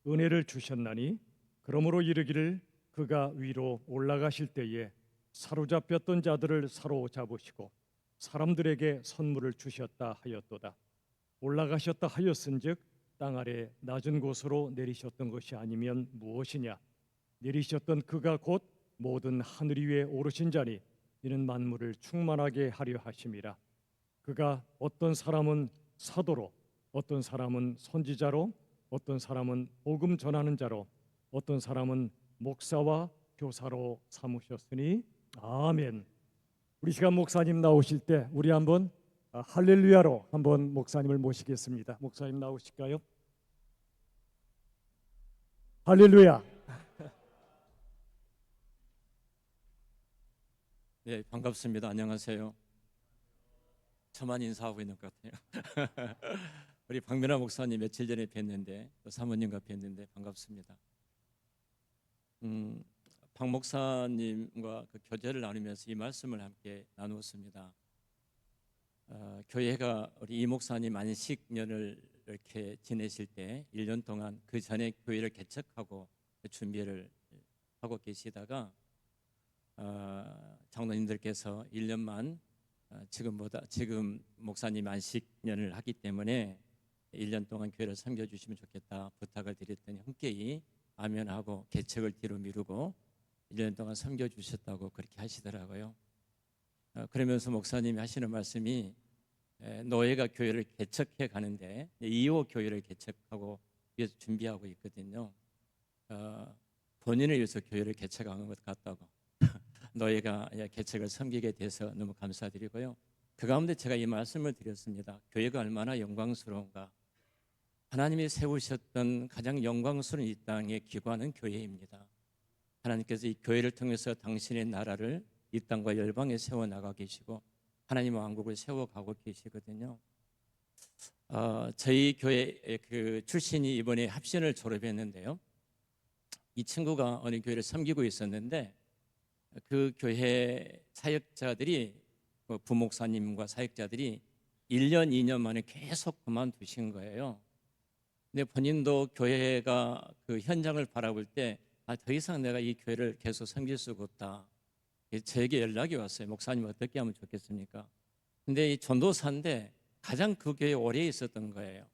은혜를 주셨나니 그러므로 이르기를 그가 위로 올라가실 때에 사로잡혔던 자들을 사로잡으시고 사람들에게 선물을 주셨다 하였도다. 올라가셨다 하였은즉 땅 아래 낮은 곳으로 내리셨던 것이 아니면 무엇이냐? 내리셨던 그가 곧 모든 하늘 위에 오르신 자니 이는 만물을 충만하게 하려 하심이라. 그가 어떤 사람은 사도로, 어떤 사람은 선지자로, 어떤 사람은 복음 전하는 자로, 어떤 사람은 목사와 교사로 삼으셨으니 아멘. 우리 시간 목사님 나오실 때 우리 한번 할렐루야로 한번 목사님을 모시겠습니다. 목사님 나오실까요? 할렐루야. 네, 반갑습니다. 안녕하세요. 저만 인사하고 있는 것 같아요. 우리 박민아 목사님 며칠 전에 뵀는데 또 사모님과 뵀는데 반갑습니다. 박 목사님과 그 교제를 나누면서 이 말씀을 함께 나누었습니다. 교회가 우리 이 목사님 안식년을 이렇게 지내실 때 1년 동안 그 전에 교회를 개척하고 준비를 하고 계시다가 장로님들께서 1년만 지금 목사님 안식년을 하기 때문에 1년 동안 교회를 섬겨주시면 좋겠다 부탁을 드렸더니 흔쾌히 아멘하고 개척을 뒤로 미루고 1년 동안 섬겨주셨다고 그렇게 하시더라고요. 그러면서 목사님이 하시는 말씀이 노예가 교회를 개척해 가는데 2호 교회를 개척하고 위해서 준비하고 있거든요. 본인을 위해서 교회를 개척하는 것 같다고 노예가 개척을 섬기게 돼서 너무 감사드리고요. 그 가운데 제가 이 말씀을 드렸습니다. 교회가 얼마나 영광스러운가. 하나님이 세우셨던 가장 영광스러운 이 땅의 기관은 교회입니다. 하나님께서 이 교회를 통해서 당신의 나라를 이 땅과 열방에 세워나가 계시고 하나님의 왕국을 세워가고 계시거든요. 저희 교회 그 출신이 이번에 합신을 졸업했는데요. 이 친구가 어느 교회를 섬기고 있었는데 그 교회 사역자들이 부목사님과 사역자들이 1년, 2년 만에 계속 그만두신 거예요. 근데 본인도 교회가 그 현장을 바라볼 때 더 이상 내가 이 교회를 계속 섬길 수가 없다. 저에게 연락이 왔어요. 목사님 어떻게 하면 좋겠습니까? 근데 이 전도사인데 가장 그 교회에 오래 있었던 거예요.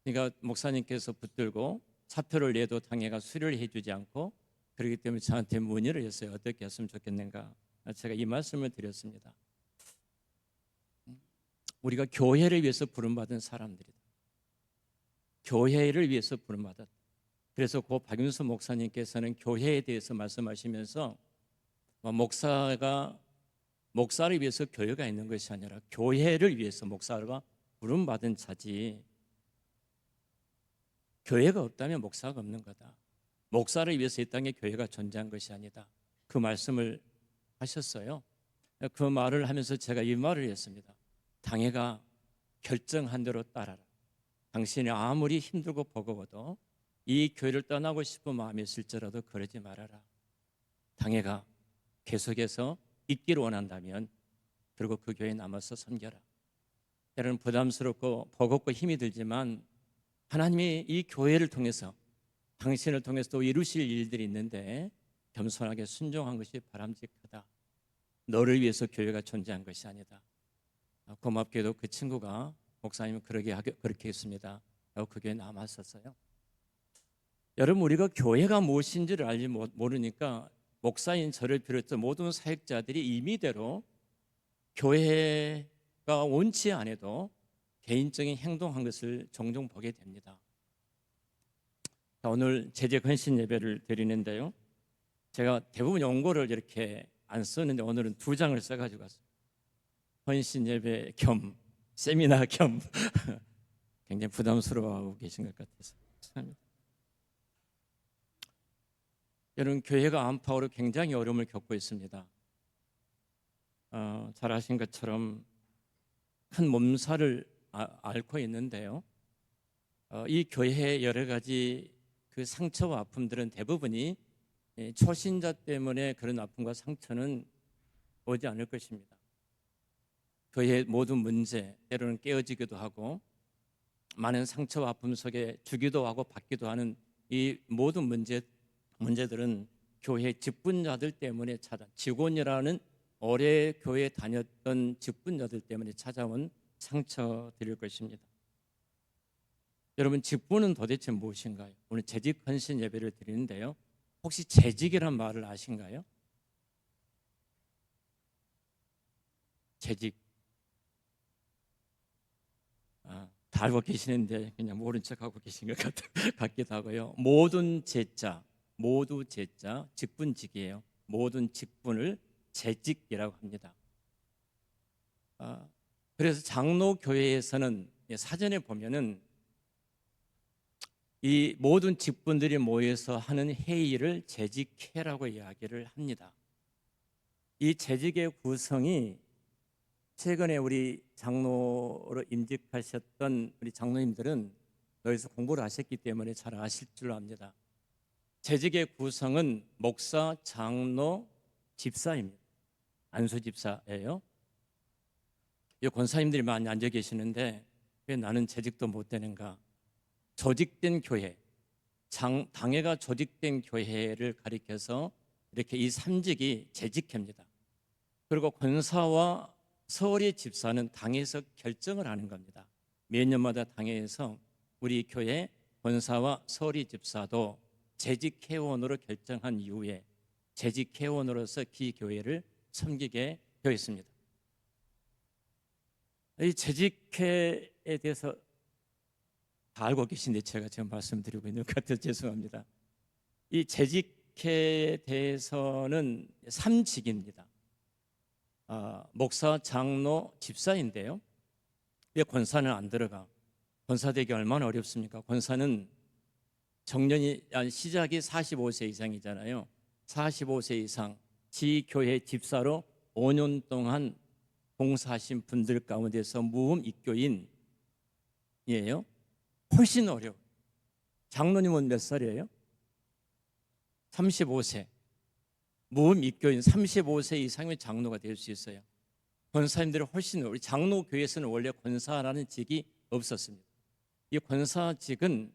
그러니까 목사님께서 붙들고 사표를 내도 당회가 수료를 해주지 않고 그렇기 때문에 저한테 문의를 했어요. 어떻게 했으면 좋겠는가? 제가 이 말씀을 드렸습니다. 우리가 교회를 위해서 부름받은 사람들이다. 교회를 위해서 부름받았다. 그래서 고 박윤수 목사님께서는 교회에 대해서 말씀하시면서 목사가 목사를 위해서 교회가 있는 것이 아니라 교회를 위해서 목사가 부름받은 자지 교회가 없다면 목사가 없는 거다. 목사를 위해서 이 땅에 교회가 존재한 것이 아니다. 그 말씀을 하셨어요. 그 말을 하면서 제가 이 말을 했습니다. 당회가 결정한 대로 따라라. 당신이 아무리 힘들고 버거워도 이 교회를 떠나고 싶은 마음이 있을지라도 그러지 말아라. 당회가 계속해서 있기를 원한다면 그리고 그 교회에 남아서 섬겨라. 때로는 부담스럽고 버겁고 힘이 들지만 하나님이 이 교회를 통해서 당신을 통해서 또 이루실 일들이 있는데 겸손하게 순종한 것이 바람직하다. 너를 위해서 교회가 존재한 것이 아니다. 고맙게도 그 친구가 목사님은 그렇게 했습니다. 그 교회에 남았었어요. 여러분 우리가 교회가 무엇인지를 알지 모르니까 목사인 저를 비롯해 모든 사역자들이 임의대로 교회가 원치 않아도 개인적인 행동한 것을 종종 보게 됩니다. 오늘 제적 헌신 예배를 드리는데요. 제가 대부분 원고를 이렇게 안 쓰는데 오늘은 2장을 써가지고 왔어요. 헌신 예배 겸 세미나 겸 굉장히 부담스러워하고 계신 것 같아서 죄송합니다. 여러분 교회가 안팎으로 굉장히 어려움을 겪고 있습니다. 잘 아신 것처럼 큰 몸살을 앓고 있는데요. 이 교회의 여러 가지 그 상처와 아픔들은 대부분이 초신자 때문에 그런 아픔과 상처는 오지 않을 것입니다. 교회의 모든 문제, 때로는 깨어지기도 하고 많은 상처와 아픔 속에 주기도 하고 받기도 하는 이 모든 문제들은 교회 직분자들 때문에 직원이라는 오래 교회 다녔던 직분자들 때문에 찾아온 상처들일 것입니다. 여러분, 직분은 도대체 무엇인가요? 오늘 재직 헌신 예배를 드리는데요. 혹시 재직이란 말을 아신가요? 재직. 다 알고 계시는데 그냥 모른 척하고 계신 것 같기도 하고요. 모든 제자, 직분직이에요. 모든 직분을 재직이라고 합니다. 그래서 장로교회에서는 사전에 보면은 이 모든 직분들이 모여서 하는 회의를 재직회라고 이야기를 합니다. 이 재직의 구성이 최근에 우리 장로로 임직하셨던 우리 장로님들은 여기서 공부를 하셨기 때문에 잘 아실 줄로 압니다. 재직의 구성은 목사, 장로, 집사입니다. 안수 집사예요. 이 권사님들이 많이 앉아 계시는데 왜 나는 재직도 못 되는가? 조직된 교회, 당회가 조직된 교회를 가리켜서 이렇게 이 삼직이 재직회입니다. 그리고 권사와 서울의 집사는 당에서 결정을 하는 겁니다. 매년마다 당회에서 우리 교회 권사와 서울의 집사도 재직회원으로 결정한 이후에 재직회원으로서 기교회를 섬기게 되어 있습니다. 이 재직회에 대해서 다 알고 계신데 제가 지금 말씀드리고 있는 것 같아서 죄송합니다. 이 재직회에 대해서는 삼직입니다. 목사, 장로, 집사인데요. 왜 권사는 안 들어가? 권사 되기 얼마나 어렵습니까? 권사는 정년이 시작이 45세 이상이잖아요. 45세 이상 지교회 집사로 5년 동안 봉사하신 분들 가운데서 무흠 입교인이에요. 훨씬 어려워. 장로님은 몇 살이에요? 35세. 무흠 입교인 35세 이상의 장로가 될 수 있어요. 권사님들이 훨씬 우리 장로교회에서는 원래 권사라는 직이 없었습니다. 이 권사직은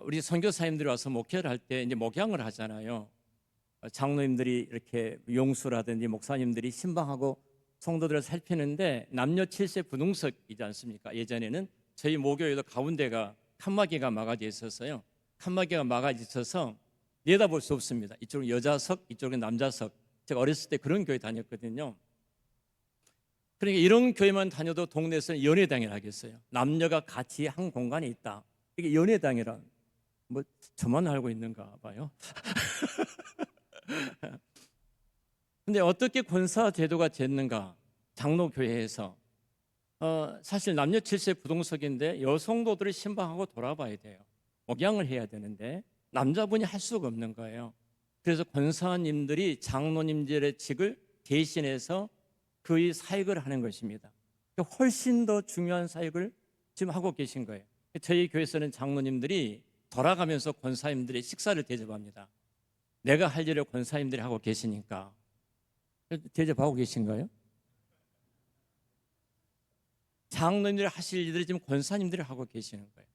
우리 선교사님들이 와서 목회를 할 때 이제 목양을 하잖아요. 장로님들이 이렇게 용수라든지 목사님들이 신방하고 성도들을 살피는데 남녀 7세 분홍석이지 않습니까? 예전에는 저희 모교에도 가운데가 칸막이가 막아져 있었어요. 칸막이가 막아져 있어서 내다볼 수 없습니다. 이쪽은 여자석, 이쪽은 남자석. 제가 어렸을 때 그런 교회 다녔거든요. 그러니까 이런 교회만 다녀도 동네에서는 연회당이라 하겠어요. 남녀가 같이 한 공간에 있다. 이게 연회당이라 뭐 저만 알고 있는가 봐요. 근데 어떻게 권사 제도가 됐는가? 장로교회에서 사실 남녀 7세 부동석인데 여성도들을 신방하고 돌아봐야 돼요. 목양을 해야 되는데 남자분이 할 수가 없는 거예요. 그래서 권사님들이 장로님들의 직을 대신해서 그의 사역을 하는 것입니다. 훨씬 더 중요한 사역을 지금 하고 계신 거예요. 저희 교회에서는 장로님들이 돌아가면서 권사님들의 식사를 대접합니다. 내가 할 일을 권사님들이 하고 계시니까. 대접하고 계신가요? 장로님들이 하실 일들이 지금 권사님들이 하고 계시는 거예요.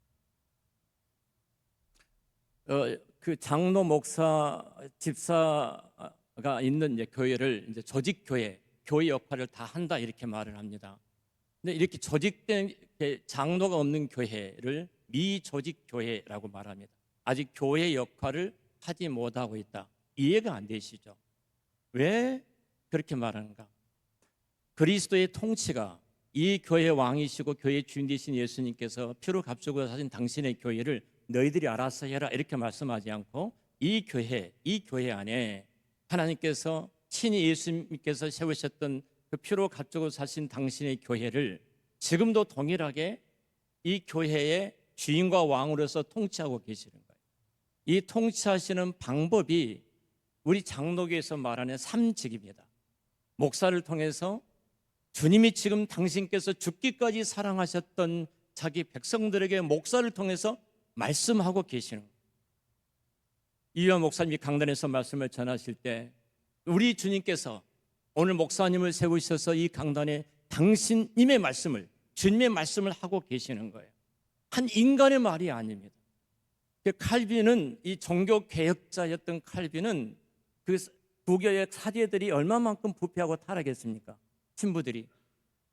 그 장로, 목사, 집사가 있는 이제 교회를 이제 조직교회, 교회 역할을 다 한다 이렇게 말을 합니다. 근데 이렇게 조직된 장로가 없는 교회를 미조직교회라고 말합니다. 아직 교회 역할을 하지 못하고 있다. 이해가 안 되시죠? 왜 그렇게 말하는가? 그리스도의 통치가 이 교회 왕이시고 교회 주인 되신 예수님께서 피로 값주고 사신 당신의 교회를 너희들이 알아서 해라 이렇게 말씀하지 않고 이 교회 안에 하나님께서 친히 예수님께서 세우셨던 그 피로 값주고 사신 당신의 교회를 지금도 동일하게 이 교회의 주인과 왕으로서 통치하고 계시는 거예요. 이 통치하시는 방법이 우리 장로교에서 말하는 삼직입니다. 목사를 통해서 주님이 지금 당신께서 죽기까지 사랑하셨던 자기 백성들에게 목사를 통해서 말씀하고 계시는 거예요. 이유한 목사님이 강단에서 말씀을 전하실 때 우리 주님께서 오늘 목사님을 세우셔서 이 강단에 당신님의 말씀을, 주님의 말씀을 하고 계시는 거예요. 한 인간의 말이 아닙니다. 칼빈은, 이 종교 개혁자였던 칼빈은 그 부교의 사제들이 얼마만큼 부패하고 타락했습니까? 신부들이.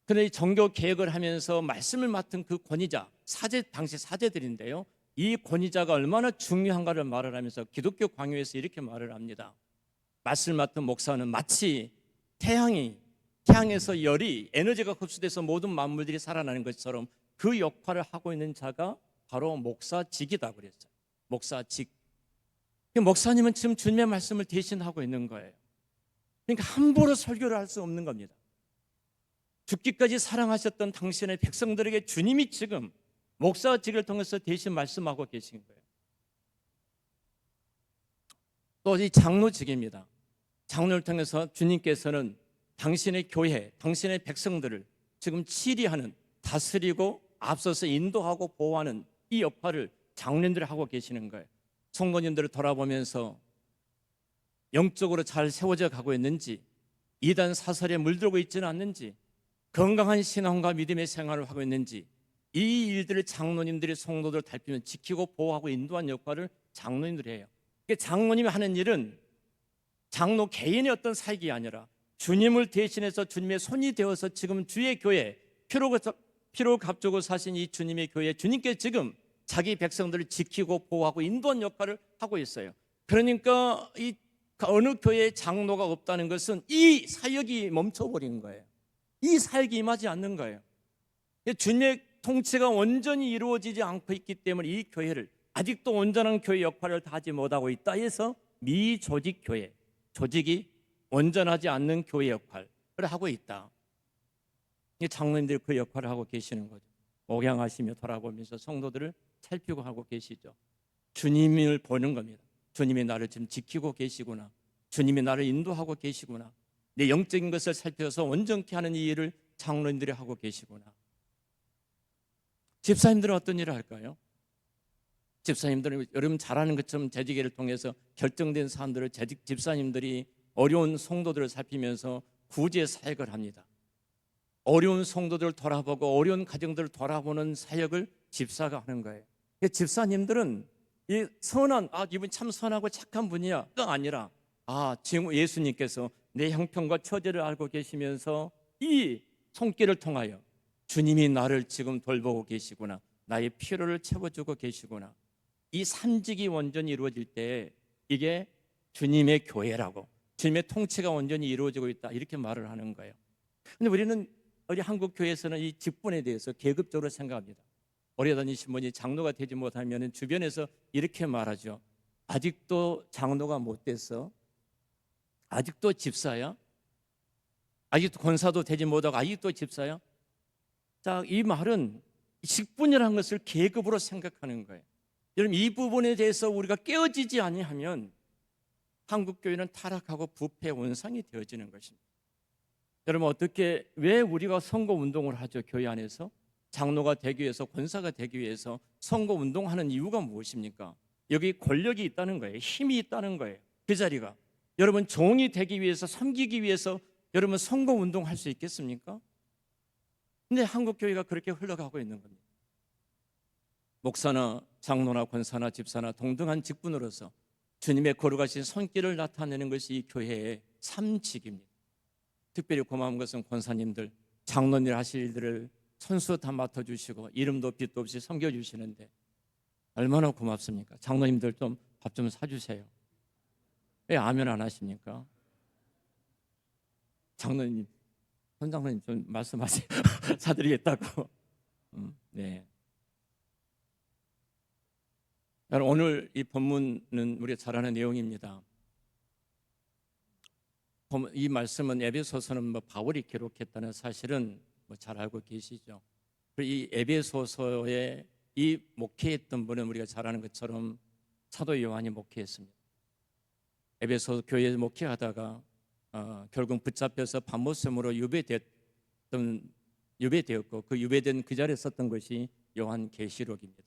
그런데 이 종교 개혁을 하면서 말씀을 맡은 그 권위자, 당시 사제들인데요, 이 권위자가 얼마나 중요한가를 말을 하면서 기독교 광요에서 이렇게 말을 합니다. 말씀을 맡은 목사는 마치 태양에서 열이, 에너지가 흡수돼서 모든 만물들이 살아나는 것처럼 그 역할을 하고 있는 자가 바로 목사직이다 그랬어요. 목사직. 목사님은 지금 주님의 말씀을 대신하고 있는 거예요. 그러니까 함부로 설교를 할 수 없는 겁니다. 죽기까지 사랑하셨던 당신의 백성들에게 주님이 지금 목사직을 통해서 대신 말씀하고 계신 거예요. 또 이 장로직입니다. 장로를 통해서 주님께서는 당신의 교회, 당신의 백성들을 지금 치리하는, 다스리고 앞서서 인도하고 보호하는 이 역할을 장로님들이 하고 계시는 거예요. 성도님들을 돌아보면서 영적으로 잘 세워져 가고 있는지, 이단 사설에 물들고 있지는 않는지, 건강한 신앙과 믿음의 생활을 하고 있는지, 이 일들을 장로님들이 성도들을 살피면 지키고 보호하고 인도하는 역할을 장로님들이 해요. 장로님이 하는 일은 장로 개인의 어떤 사역이 아니라 주님을 대신해서 주님의 손이 되어서 지금 주의 교회, 피로 값주고 사신 이 주님의 교회, 주님께 지금 자기 백성들을 지키고 보호하고 인도하는 역할을 하고 있어요. 그러니까 이 어느 교회에 장로가 없다는 것은 이 사역이 멈춰버린 거예요. 이 사역이 임하지 않는 거예요. 주님의 통치가 온전히 이루어지지 않고 있기 때문에 이 교회를 아직도 온전한 교회 역할을 다하지 못하고 있다 해서 미조직 교회, 조직이 온전하지 않는 교회 역할을 하고 있다. 장로님들이 그 역할을 하고 계시는 거죠. 목양하시며 돌아보면서 성도들을 살피고 하고 계시죠. 주님을 보는 겁니다. 주님이 나를 지금 지키고 계시구나, 주님이 나를 인도하고 계시구나, 내 영적인 것을 살펴서 온전케 하는 이 일을 장로님들이 하고 계시구나. 집사님들은 어떤 일을 할까요? 집사님들은 여러분 잘 아는 것처럼 재직회를 통해서 결정된 사안들을 집사님들이 어려운 성도들을 살피면서 구제 사역을 합니다. 어려운 성도들을 돌아보고 어려운 가정들을 돌아보는 사역을 집사가 하는 거예요. 집사님들은 이 선한, 이분 참 선하고 착한 분이야가 아니라, 지금 예수님께서 내 형편과 처지를 알고 계시면서 이 손길을 통하여 주님이 나를 지금 돌보고 계시구나, 나의 필요를 채워주고 계시구나, 이 삼직이 온전히 이루어질 때 이게 주님의 교회라고, 주님의 통치가 온전히 이루어지고 있다, 이렇게 말을 하는 거예요. 근데 우리 한국 교회에서는 이 직분에 대해서 계급적으로 생각합니다. 오래 다니신 분이 장로가 되지 못하면 주변에서 이렇게 말하죠. 아직도 장로가 못 됐어? 아직도 집사야? 아직도 권사도 되지 못하고 아직도 집사야? 자, 이 말은 직분이라는 것을 계급으로 생각하는 거예요. 여러분, 이 부분에 대해서 우리가 깨어지지 아니하면 한국 교회는 타락하고 부패 원상이 되어지는 것입니다. 여러분, 왜 우리가 선거 운동을 하죠? 교회 안에서 장로가 되기 위해서, 권사가 되기 위해서 선거 운동하는 이유가 무엇입니까? 여기 권력이 있다는 거예요. 힘이 있다는 거예요. 그 자리가. 여러분, 종이 되기 위해서, 섬기기 위해서 여러분 선거 운동할 수 있겠습니까? 근데 한국 교회가 그렇게 흘러가고 있는 겁니다. 목사나 장로나 권사나 집사나 동등한 직분으로서 주님의 거룩하신 손길을 나타내는 것이 이 교회의 삼직입니다. 특별히 고마운 것은 권사님들, 장로님 하실 일들을 손수 다 맡아주시고 이름도 빛도 없이 섬겨주시는데 얼마나 고맙습니까? 장로님들 좀 밥 좀 사주세요. 왜 아멘 안 하십니까? 장로님, 선장로님 좀 말씀하세요. 사드리겠다고. 네. 오늘 이 본문은 우리가 잘 아는 내용입니다. 이 말씀은 에베소서는 바울이 기록했다는 사실은 잘 알고 계시죠. 이 에베소서에 이 목회했던 분은 우리가 잘 아는 것처럼 사도 요한이 목회했습니다. 에베소 교회에 목회하다가 결국 붙잡혀서 반모섬으로 유배되었고 그 유배된 그 자리에 썼던 것이 요한계시록입니다.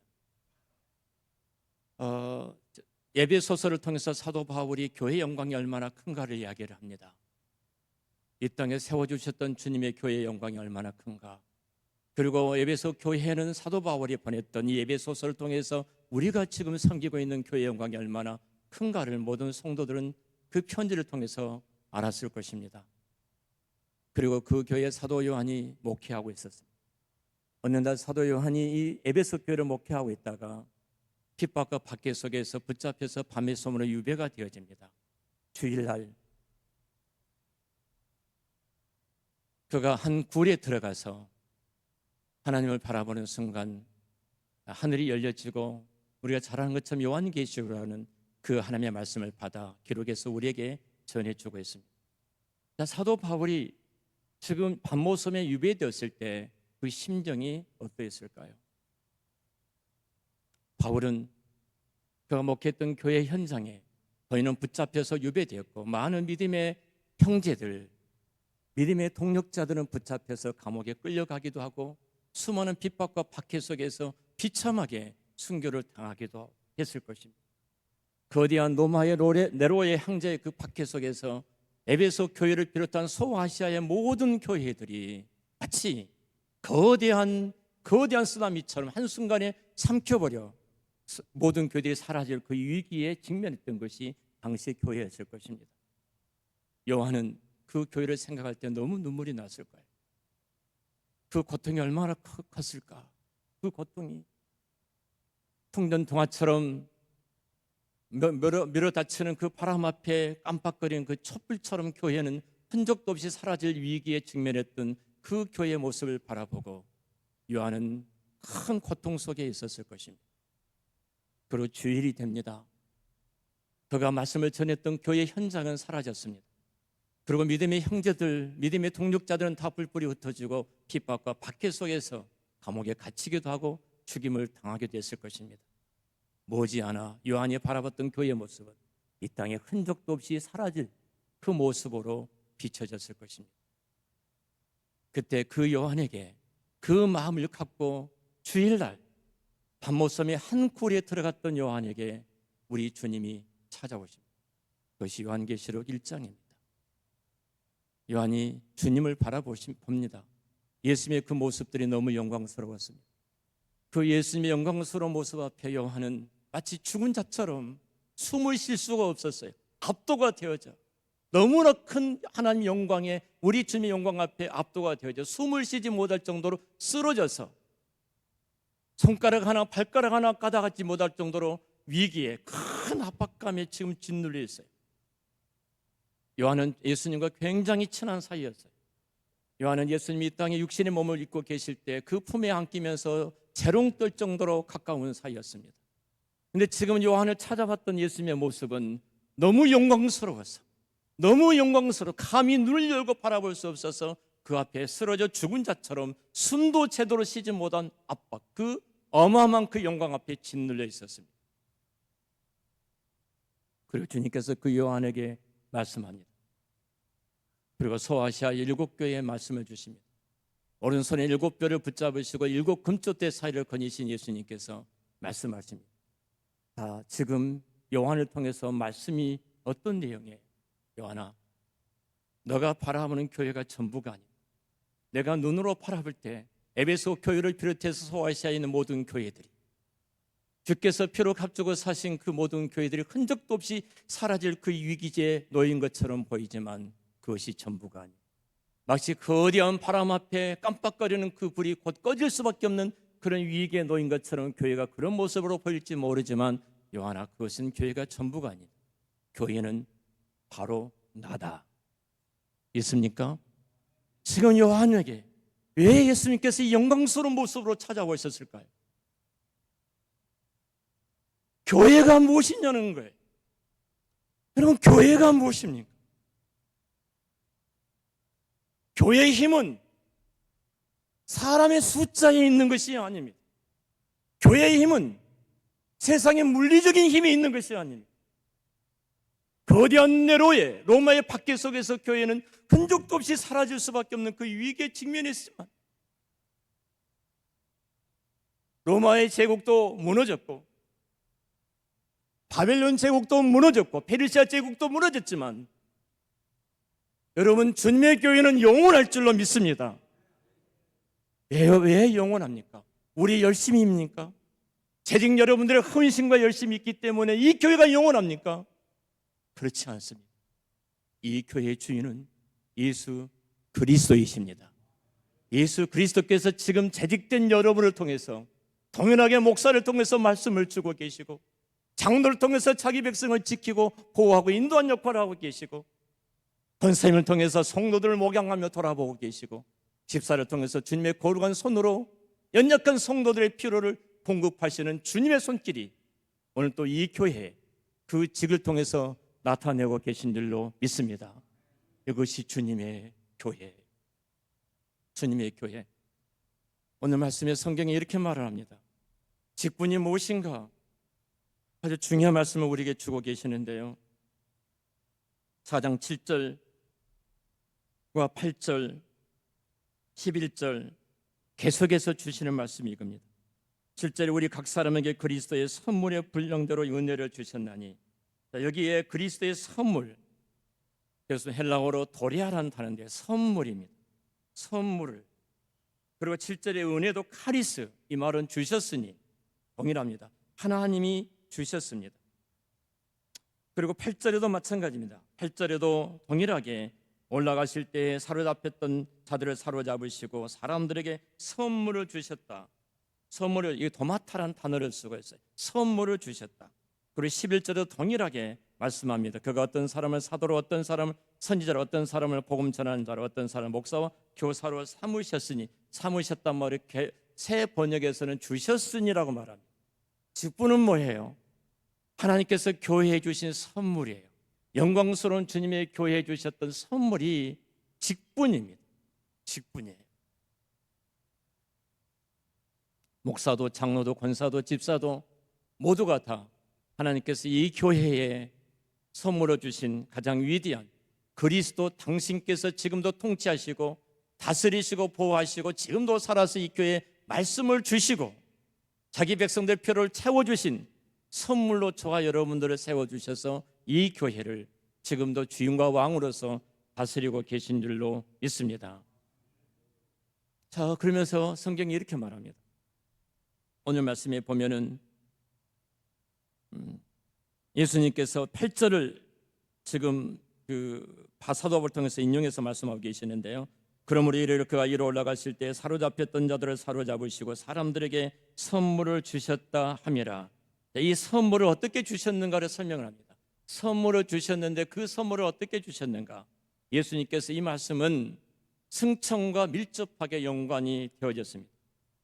에베소서를 통해서 사도 바울이 교회의 영광이 얼마나 큰가를 이야기를 합니다. 이 땅에 세워주셨던 주님의 교회의 영광이 얼마나 큰가. 그리고 에베소 교회는 사도 바울이 보냈던 이 에베소서를 통해서 우리가 지금 섬기고 있는 교회의 영광이 얼마나 큰가를 모든 성도들은 그 편지를 통해서 알았을 것입니다. 그리고 그 교회 사도 요한이 목회하고 있었습니다. 어느 날 사도 요한이 이 에베소 교회를 목회하고 있다가 핍박과 박해 속에서 붙잡혀서 밤의 소문으로 유배가 되어집니다. 주일날 그가 한 굴에 들어가서 하나님을 바라보는 순간 하늘이 열려지고 우리가 잘 아는 것처럼 요한계시록이라는 그 하나님의 말씀을 받아 기록해서 우리에게 전해주고 있습니다. 자, 사도 바울이 지금 밤모섬에 유배되었을 때 그 심정이 어떠했을까요? 바울은 그가 목회했던 교회 현장에 저희는 붙잡혀서 유배되었고 많은 믿음의 형제들, 믿음의 동력자들은 붙잡혀서 감옥에 끌려가기도 하고 수많은 핍박과 박해 속에서 비참하게 순교를 당하기도 했을 것입니다. 거대한 로마의 네로의 황제의 그 박해 속에서 에베소 교회를 비롯한 소아시아의 모든 교회들이 마치 거대한 쓰나미처럼 한순간에 삼켜버려 모든 교회들이 사라질 그 위기에 직면했던 것이 당시의 교회였을 것입니다. 요한은 그 교회를 생각할 때 너무 눈물이 났을 거예요. 그 고통이 얼마나 컸을까. 그 고통이 풍전 동화처럼 밀어닥치는 그 바람 앞에 깜빡거리는 그 촛불처럼 교회는 흔적도 없이 사라질 위기에 직면했던 그 교회의 모습을 바라보고 요한은 큰 고통 속에 있었을 것입니다. 그리고 주일이 됩니다. 그가 말씀을 전했던 교회 현장은 사라졌습니다. 그리고 믿음의 형제들, 믿음의 동력자들은 다 뿔뿔이 흩어지고 핍박과 박해 속에서 감옥에 갇히기도 하고 죽임을 당하기도 했을 것입니다. 머지않아 요한이 바라봤던 교회의 모습은 이 땅에 흔적도 없이 사라질 그 모습으로 비춰졌을 것입니다. 그때 그 요한에게 그 마음을 갖고 주일날 밤모섬의 한 굴에 들어갔던 요한에게 우리 주님이 찾아오십니다. 그것이 요한계시록 1장입니다. 요한이 주님을 봅니다. 예수님의 그 모습들이 너무 영광스러웠습니다. 그 예수님의 영광스러운 모습 앞에 요한은 마치 죽은 자처럼 숨을 쉴 수가 없었어요. 압도가 되어져 너무나 큰 하나님 영광에 우리 주님의 영광 앞에 압도가 되어져 숨을 쉬지 못할 정도로 쓰러져서 손가락 하나 발가락 하나 까다롭지 못할 정도로 위기에 큰 압박감에 지금 짓눌려 있어요. 요한은 예수님과 굉장히 친한 사이였어요. 요한은 예수님이 이 땅에 육신의 몸을 입고 계실 때 그 품에 안기면서 재롱 떨 정도로 가까운 사이였습니다. 그런데 지금 요한을 찾아봤던 예수님의 모습은 너무 영광스러워서 감히 눈을 열고 바라볼 수 없어서 그 앞에 쓰러져 죽은 자처럼 숨도 제대로 쉬지 못한 압박, 그 어마어마한 그 영광 앞에 짓눌려 있었습니다. 그리고 주님께서 그 요한에게 말씀합니다. 그리고 소아시아 7교회에 말씀을 주십니다. 오른손에 7뼈를 붙잡으시고 7 금쪽대 사이를 거니신 예수님께서 말씀하십니다. 자, 지금 요한을 통해서 말씀이 어떤 내용이에요? 요한아, 너가 바라보는 교회가 전부가 아니다. 내가 눈으로 바라볼 때 에베소 교회를 비롯해서 소아시아에 있는 모든 교회들이 주께서 피로 값주고 사신 그 모든 교회들이 흔적도 없이 사라질 그 위기제에 놓인 것처럼 보이지만 그것이 전부가 아니다. 마치 거대한 바람 앞에 깜빡거리는 그 불이 곧 꺼질 수밖에 없는 그런 위기에 놓인 것처럼 교회가 그런 모습으로 보일지 모르지만 요한아, 그것은 교회가 전부가 아니다. 교회는 바로 나다. 있습니까? 지금 요한에게 왜 예수님께서 이 영광스러운 모습으로 찾아오셨을까요? 교회가 무엇이냐는 거예요. 여러분, 교회가 무엇입니까? 교회의 힘은 사람의 숫자에 있는 것이 아닙니다. 교회의 힘은 세상의 물리적인 힘이 있는 것이 아닙니다. 거대한 네로의 로마의 박해 속에서 교회는 흔적도 없이 사라질 수밖에 없는 그 위기에 직면했지만 로마의 제국도 무너졌고 바벨론 제국도 무너졌고 페르시아 제국도 무너졌지만 여러분, 주님의 교회는 영원할 줄로 믿습니다. 왜 영원합니까? 우리 열심입니까? 재직 여러분들의 헌신과 열심이 있기 때문에 이 교회가 영원합니까? 그렇지 않습니다. 이 교회의 주인은 예수 그리스도이십니다. 예수 그리스도께서 지금 재직된 여러분을 통해서 동일하게 목사를 통해서 말씀을 주고 계시고, 장로를 통해서 자기 백성을 지키고 보호하고 인도한 역할을 하고 계시고, 권사님을 통해서 성도들을 목양하며 돌아보고 계시고, 집사를 통해서 주님의 거룩한 손으로 연약한 성도들의 필요를 공급하시는 주님의 손길이 오늘 또 이 교회에 그 직을 통해서 나타내고 계신 줄로 믿습니다. 이것이 주님의 교회, 주님의 교회. 오늘 말씀에 성경이 이렇게 말을 합니다. 직분이 무엇인가? 아주 중요한 말씀을 우리에게 주고 계시는데요, 4장 7절과 8절 11절 계속해서 주시는 말씀이 이겁니다. 7절에 우리 각 사람에게 그리스도의 선물의 분량대로 은혜를 주셨나니, 여기에 그리스도의 선물, 그래서 헬라어로 도리아라는 단어인데 선물입니다. 선물을. 그리고 7절의 은혜도 카리스, 이 말은 주셨으니 동일합니다. 하나님이 주셨습니다. 그리고 8절에도 마찬가지입니다. 8절에도 동일하게 올라가실 때 사로잡혔던 자들을 사로잡으시고 사람들에게 선물을 주셨다. 선물을, 이 도마타라는 단어를 쓰고 있어요. 선물을 주셨다. 그리고 11절에도 동일하게 말씀합니다. 그가 어떤 사람을 사도로, 어떤 사람을 선지자로, 어떤 사람을 복음 전하는 자로, 어떤 사람을 목사와 교사로 삼으셨으니, 삼으셨단 말을 새 번역에서는 주셨으니라고 말합니다. 직분은 뭐예요? 하나님께서 교회에 주신 선물이에요. 영광스러운 주님의 교회에 주셨던 선물이 직분입니다. 직분이에요. 목사도 장로도 권사도 집사도 모두가 다 하나님께서 이 교회에 선물로 주신 가장 위대한 그리스도 당신께서 지금도 통치하시고 다스리시고 보호하시고 지금도 살아서 이 교회에 말씀을 주시고 자기 백성들 필요를 채워주신 선물로 저와 여러분들을 세워주셔서 이 교회를 지금도 주인과 왕으로서 다스리고 계신 줄로 믿습니다. 자, 그러면서 성경이 이렇게 말합니다. 오늘 말씀에 보면은 예수님께서 8절을 지금 그 사도법을 통해서 인용해서 말씀하고 계시는데요, 그러므로 이르러 그가 위로 올라가실 때 사로잡혔던 자들을 사로잡으시고 사람들에게 선물을 주셨다 함이라. 이 선물을 어떻게 주셨는가를 설명을 합니다. 선물을 주셨는데 그 선물을 어떻게 주셨는가? 예수님께서 이 말씀은 승천과 밀접하게 연관이 되어졌습니다.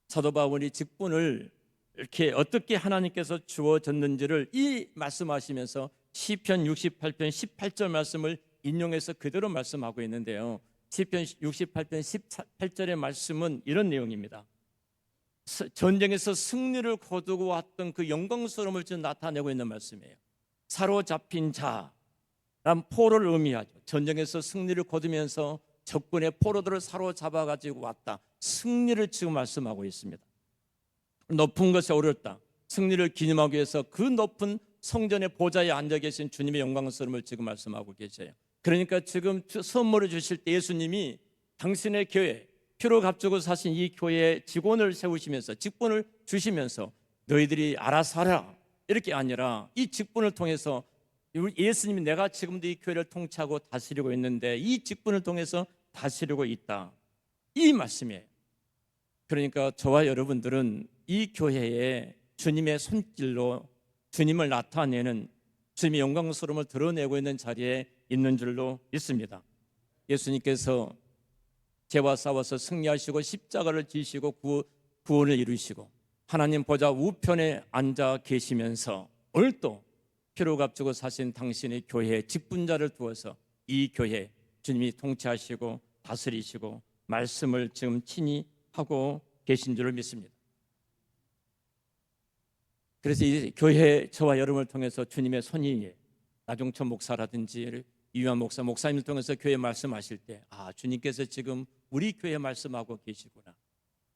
사도 바울이 직분을 이렇게 어떻게 하나님께서 주어졌는지를 이 말씀하시면서 시편 68편 18절 말씀을 인용해서 그대로 말씀하고 있는데요, 시편 68편 18절의 말씀은 이런 내용입니다. 전쟁에서 승리를 거두고 왔던 그 영광스러움을 지금 나타내고 있는 말씀이에요. 사로잡힌 자란 포로를 의미하죠. 전쟁에서 승리를 거두면서 적군의 포로들을 사로잡아 가지고 왔다. 승리를 지금 말씀하고 있습니다. 높은 것에 오르렀다. 승리를 기념하기 위해서 그 높은 성전의 보좌에 앉아 계신 주님의 영광스러움을 지금 말씀하고 계세요. 그러니까 지금 선물을 주실 때 예수님이 당신의 교회, 피로 값주고 사신 이 교회의 직원을 세우시면서 직분을 주시면서 너희들이 알아서 하라 이렇게 아니라 이 직분을 통해서 예수님이 내가 지금도 이 교회를 통치하고 다스리고 있는데 이 직분을 통해서 다스리고 있다, 이 말씀이에요. 그러니까 저와 여러분들은 이 교회에 주님의 손길로 주님을 나타내는 주님의 영광스러움을 드러내고 있는 자리에 있는 줄로 믿습니다. 예수님께서 죄와 싸워서 승리하시고 십자가를 지시고 구원을 이루시고 하나님 보좌 우편에 앉아 계시면서 오늘 또 피로 값주고 사신 당신의 교회에 직분자를 두어서 이 교회 주님이 통치하시고 다스리시고 말씀을 지금 친히 하고 계신 줄을 믿습니다. 그래서 이 교회 저와 여러분을 통해서 주님의 손이 나종천 목사라든지 이유한 목사님을 통해서 교회 말씀하실 때 주님께서 지금 우리 교회 말씀하고 계시구나.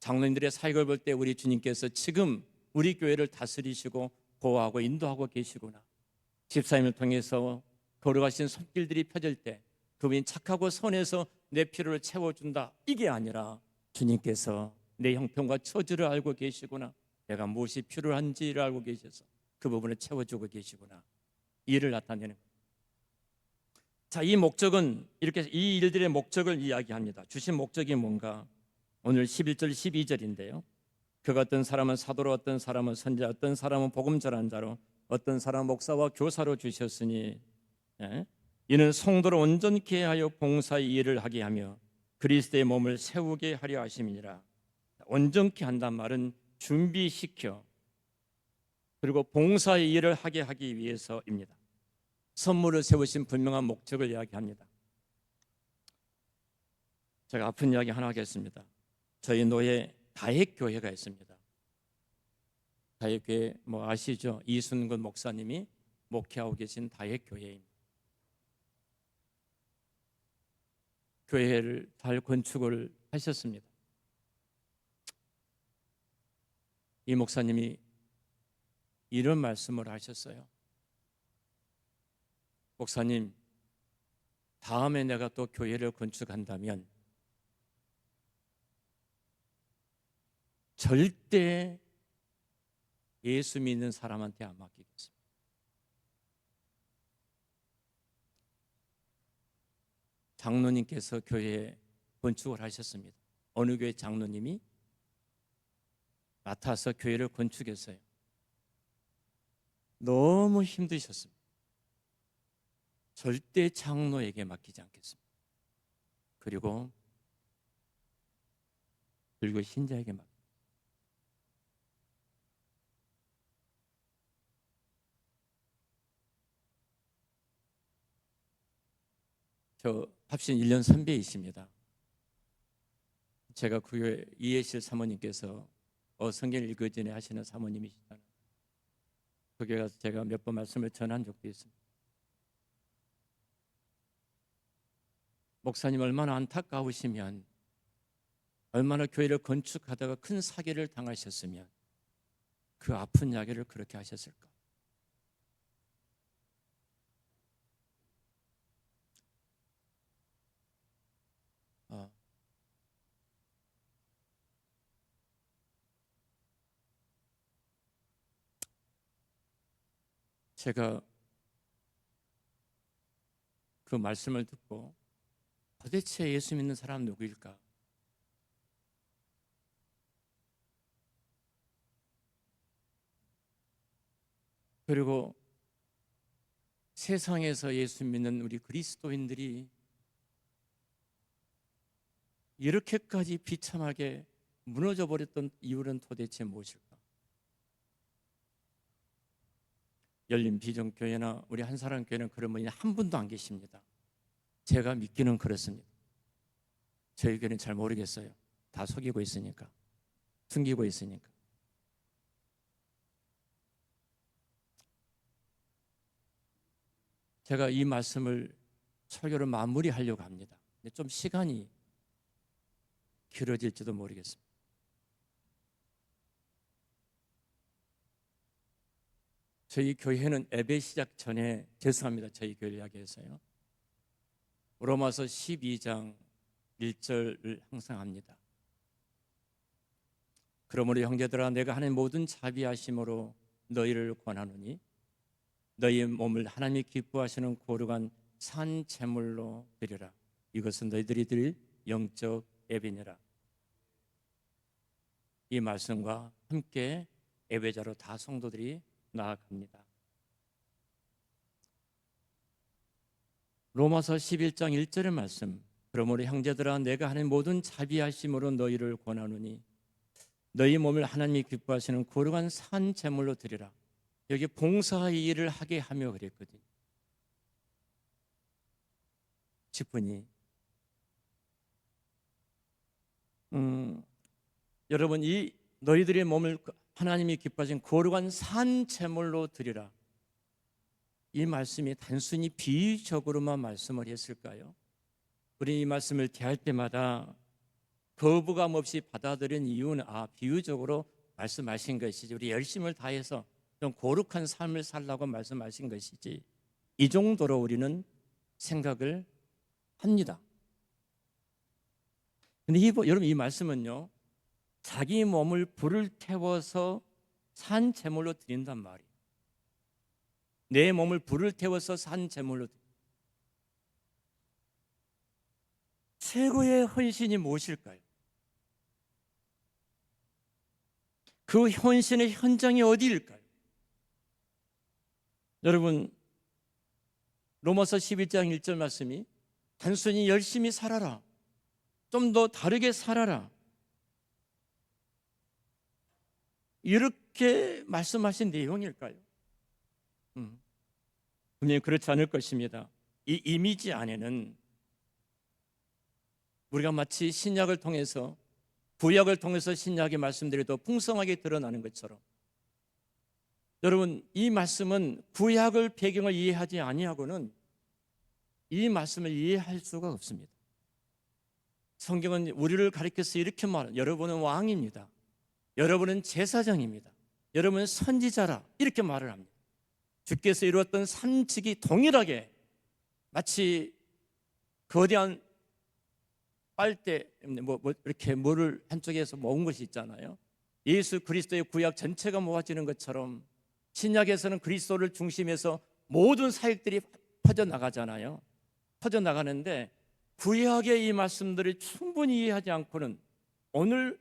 장로님들의 사역을 볼 때 우리 주님께서 지금 우리 교회를 다스리시고 보호하고 인도하고 계시구나. 집사님을 통해서 걸어가신 손길들이 펴질 때 그분이 착하고 선해서 내 필요를 채워준다, 이게 아니라 주님께서 내 형편과 처지를 알고 계시구나. 내가 무엇이 필요한지를 알고 계셔서 그 부분을 채워주고 계시구나. 이를 나타내는 거예요. 자, 이 목적은 이렇게 이 일들의 목적을 이야기합니다. 주신 목적이 뭔가? 오늘 11절 12절인데요. 그가 어떤 사람은 사도로, 어떤 사람은 선지자, 어떤 사람은 복음 전한 자로, 어떤 사람은 목사와 교사로 주셨으니, 예? 이는 성도를 온전케 하여 봉사의 일을 하게 하며 그리스도의 몸을 세우게 하려 하심이니라. 온전케 한단 말은 준비시켜 그리고 봉사의 일을 하게 하기 위해서입니다. 선물을 세우신 분명한 목적을 이야기합니다. 제가 아픈 이야기 하나 하겠습니다. 저희 노예 다핵교회가 있습니다. 다핵교회 뭐 아시죠? 이순근 목사님이 목회하고 계신 다핵교회입니다. 교회를 잘 건축을 하셨습니다. 이 목사님이 이런 말씀을 하셨어요. 목사님, 다음에 내가 또 교회를 건축한다면 절대 예수 믿는 사람한테 안 맡기겠습니다. 장로님께서 교회에 건축을 하셨습니다. 어느 교회 장로님이 맡아서 교회를 건축했어요. 너무 힘드셨습니다. 절대 장로에게 맡기지 않겠습니다. 그리고 불교 신자에게 맡깁니다. 저 합신 1년 선배이십니다. 제가 그 교회 이해실 사모님께서 성경 읽기 전에 하시는 사모님이시잖아요. 그 교회 가서 제가 몇 번 말씀을 전한 적도 있습니다. 목사님 얼마나 안타까우시면, 얼마나 교회를 건축하다가 큰 사기를 당하셨으면 그 아픈 이야기를 그렇게 하셨을까? 제가 그 말씀을 듣고 도대체 예수 믿는 사람 누구일까? 그리고 세상에서 예수 믿는 우리 그리스도인들이 이렇게까지 비참하게 무너져 버렸던 이유는 도대체 무엇일까? 열린 비전교회나 우리 한사람교회는 그런 분이 한 분도 안 계십니다. 제가 믿기는 그렇습니다. 저희 교회는 잘 모르겠어요. 다 속이고 있으니까, 숨기고 있으니까. 제가 이 말씀을 설교를 마무리하려고 합니다. 근데 좀 시간이 길어질지도 모르겠습니다. 저희 교회는 예배 시작 전에, 죄송합니다, 저희 교회 이야기해서요, 로마서 12장 1절을 항상 합니다. 그러므로 형제들아, 내가 하는 모든 자비하심으로 너희를 권하노니 너희의 몸을 하나님이 기뻐하시는 거룩한 산 제물로 드리라. 이것은 너희들이 드릴 영적 예배니라. 이 말씀과 함께 예배자로 다 성도들이 나아갑니다. 로마서 11장 1절의 말씀, 그러므로 형제들아, 내가 하는 모든 자비하심으로 너희를 권하노니 너희 몸을 하나님이 기뻐하시는 거룩한 산 제물로 드리라. 여기 봉사의 일을 하게 하며 그랬거든요. 직분이 여러분, 이 너희들의 몸을 하나님이 기뻐하신 거룩한 산 제물로 드리라. 이 말씀이 단순히 비유적으로만 말씀을 했을까요? 우리 이 말씀을 대할 때마다 거부감 없이 받아들인 이유는 비유적으로 말씀하신 것이지, 우리 열심을 다해서 좀 거룩한 삶을 살라고 말씀하신 것이지, 이 정도로 우리는 생각을 합니다. 근데 여러분, 이 말씀은요, 자기 몸을 불을 태워서 산 제물로 드린단 말이에요. 내 몸을 불을 태워서 산 제물로 드린다. 최고의 헌신이 무엇일까요? 그 헌신의 현장이 어디일까요? 여러분, 로마서 11장 1절 말씀이 단순히 열심히 살아라, 좀 더 다르게 살아라, 이렇게 말씀하신 내용일까요? 분명히 그렇지 않을 것입니다. 이 이미지 안에는 우리가 마치 신약을 통해서, 구약을 통해서 신약의 말씀들이 더 풍성하게 드러나는 것처럼, 여러분, 이 말씀은 구약을 배경을 이해하지 아니하고는 이 말씀을 이해할 수가 없습니다. 성경은 우리를 가리켜서 이렇게 말해요. 여러분은 왕입니다. 여러분은 제사장입니다. 여러분은 선지자라, 이렇게 말을 합니다. 주께서 이루었던 삼직이 동일하게 마치 거대한 빨대, 이렇게 물을 한쪽에서 모은 것이 있잖아요. 예수 그리스도의 구약 전체가 모아지는 것처럼 신약에서는 그리스도를 중심해서 모든 사역들이 퍼져나가잖아요. 퍼져나가는데 구약의 이 말씀들을 충분히 이해하지 않고는 오늘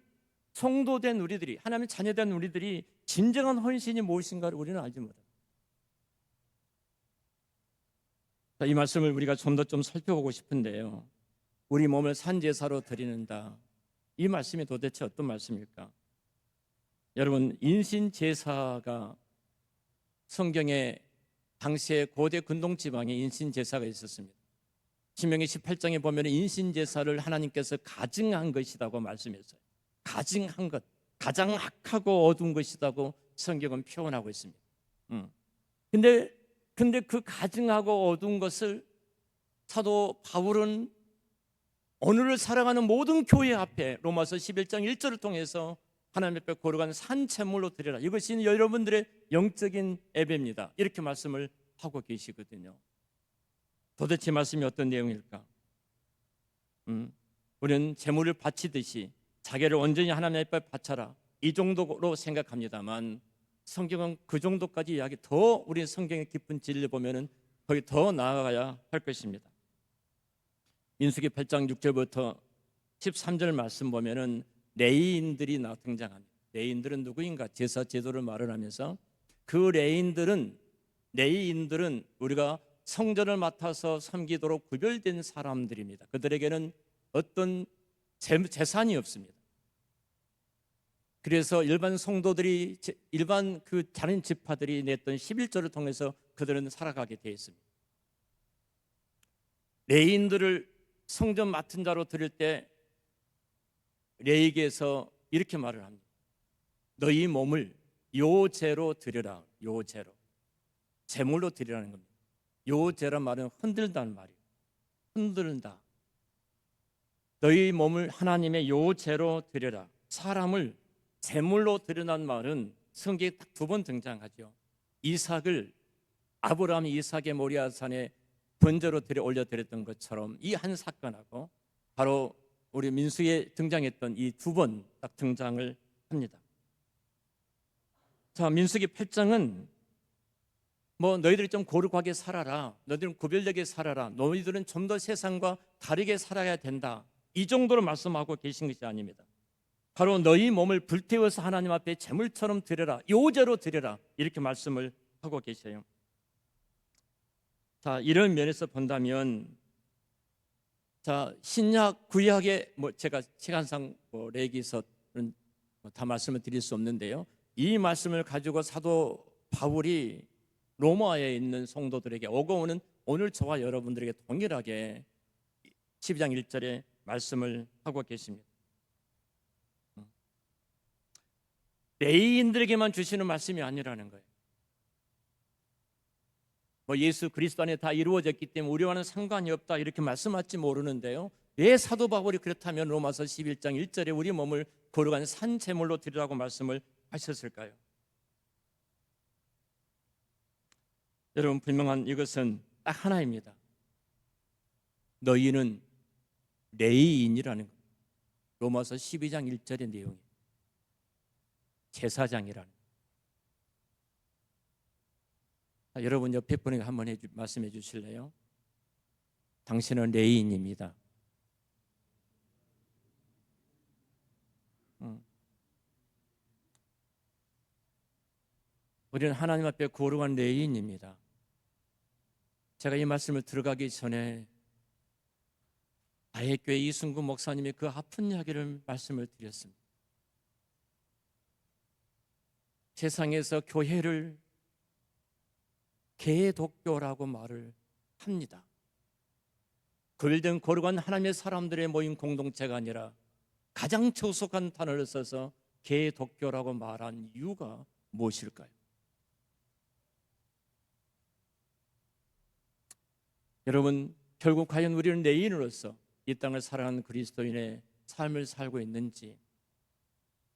성도된 우리들이, 하나님의 자녀된 우리들이 진정한 헌신이 무엇인가를 우리는 알지 못합니다. 이 말씀을 우리가 좀 더 살펴보고 싶은데요, 우리 몸을 산제사로 드리는다, 이 말씀이 도대체 어떤 말씀일까? 여러분, 인신제사가 성경에 당시에 고대 근동지방에 인신제사가 있었습니다. 신명기 18장에 보면 인신제사를 하나님께서 가증한 것이라고 말씀했어요. 가증한 것, 가장 악하고 어두운 것이라고 성경은 표현하고 있습니다. 근데 그 가증하고 어두운 것을 사도 바울은 오늘을 살아가는 모든 교회 앞에 로마서 11장 1절을 통해서 하나님 앞에 거룩한 산채물로 드려라, 이것이 여러분들의 영적인 예배입니다, 이렇게 말씀을 하고 계시거든요. 도대체 말씀이 어떤 내용일까? 우리는 제물을 바치듯이 자기를 온전히 하나님 앞에 바쳐라, 이 정도로 생각합니다만 성경은 그 정도까지 이야기, 더 우리 성경의 깊은 진리를 보면은 거기 더 나아가야 할 것입니다. 민수기 8장 6절부터 13절 말씀 보면은 레위인들이 등장합니다. 레위인들은 누구인가? 제사 제도를 말을 하면서 그 레위인들은 우리가 성전을 맡아서 섬기도록 구별된 사람들입니다. 그들에게는 어떤 재산이 없습니다. 그래서 일반 성도들이, 일반 그 다른 지파들이 냈던 11조를 통해서 그들은 살아가게 되어 있습니다. 레위인들을 성전 맡은 자로 드릴 때 레위기에서 이렇게 말을 합니다. 너희 몸을 요제로 드려라. 요제로, 제물로 드리라는 겁니다. 요제란 말은 흔들다는 말이에요. 흔들다. 너희 몸을 하나님의 요제로 드려라. 사람을 제물로 드리라는 말은 성경에 딱 두 번 등장하죠. 이삭을, 아브라함이 이삭의 모리아산에 번제로 올려드렸던 것처럼 이 한 사건하고 바로 우리 민수에 등장했던 이 두 번 딱 등장을 합니다. 자, 민수기 8장은 너희들이 좀 거룩하게 살아라, 너희들은 구별되게 살아라, 너희들은 좀 더 세상과 다르게 살아야 된다, 이 정도로 말씀하고 계신 것이 아닙니다. 바로 너희 몸을 불태워서 하나님 앞에 제물처럼 드려라, 요제로 드려라, 이렇게 말씀을 하고 계셔요. 자, 이런 면에서 본다면, 자, 신약 구약의 제가 시간상 레위기서는 다 말씀을 드릴 수 없는데요, 이 말씀을 가지고 사도 바울이 로마에 있는 성도들에게 오고오는 오늘 저와 여러분들에게 동일하게 12장 1절에 말씀을 하고 계십니다. 레위인들에게만 주시는 말씀이 아니라는 거예요. 예수 그리스도 안에 다 이루어졌기 때문에 우리와는 상관이 없다, 이렇게 말씀할지 모르는데요, 왜 사도 바울이 그렇다면 로마서 11장 1절에 우리 몸을 거룩한 산제물로 드리라고 말씀을 하셨을까요? 여러분, 분명한 이것은 딱 하나입니다. 너희는 레위인이라는 것. 로마서 12장 1절의 내용이에요. 제사장이라는. 여러분 옆에 분에게 한번 말씀해 주실래요? 당신은 레위인입니다. 우리는 하나님 앞에 거룩한 레위인입니다. 제가 이 말씀을 들어가기 전에 아예교회 이순구 목사님의 그 아픈 이야기를 말씀을 드렸습니다. 세상에서 교회를 개독교라고 말을 합니다. 그들은 거룩한 하나님의 사람들의 모인 공동체가 아니라 가장 조속한 단어를 써서 개독교라고 말한 이유가 무엇일까요? 여러분, 결국 과연 우리는 레위인으로서 이 땅을 살아가는 그리스도인의 삶을 살고 있는지,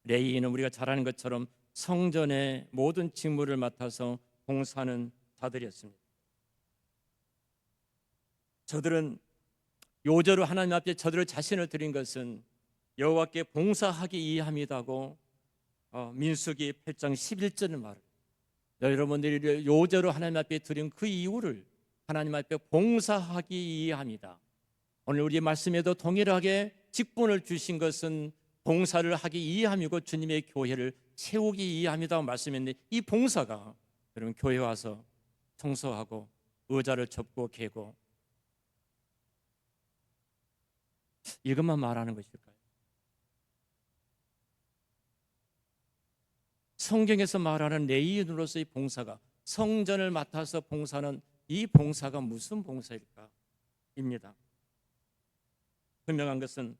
레위인은 우리가 잘 아는 것처럼 성전의 모든 직무를 맡아서 봉사하는 자들이었습니다. 저들은 요절로 하나님 앞에 저들을 자신을 드린 것은 여호와께 봉사하기 위함이라고 민수기 8장 11절을 말해요. 여러분들이 요절로 하나님 앞에 드린 그 이유를 하나님 앞에 봉사하기 위함이다. 오늘 우리 말씀에도 동일하게 직분을 주신 것은 봉사를 하기 위함이고 주님의 교회를 세우기 위함이라고 말씀했는데, 이 봉사가 여러분 교회 와서 청소하고 의자를 접고 개고 이것만 말하는 것일까요? 성경에서 말하는 레위인으로서의 봉사가, 성전을 맡아서 봉사는 이 봉사가 무슨 봉사일까? 입니다. 분명한 것은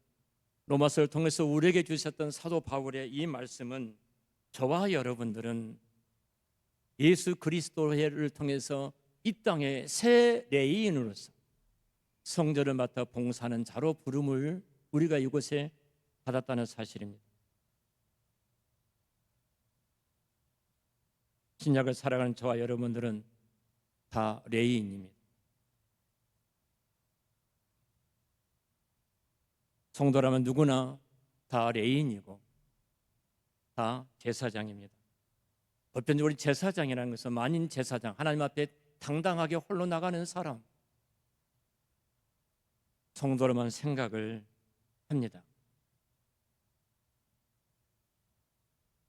로마서를 통해서 우리에게 주셨던 사도 바울의 이 말씀은 저와 여러분들은 예수 그리스도를 통해서 이 땅의 새 레위인으로서 성전을 맡아 봉사하는 자로 부름을 우리가 이곳에 받았다는 사실입니다. 신약을 살아가는 저와 여러분들은 다 레위인입니다. 성도라면 누구나 다 레위인이고 다 제사장입니다. 보편적으로 제사장이라는 것은 만인 제사장, 하나님 앞에 당당하게 홀로 나가는 사람, 성도로만 생각을 합니다.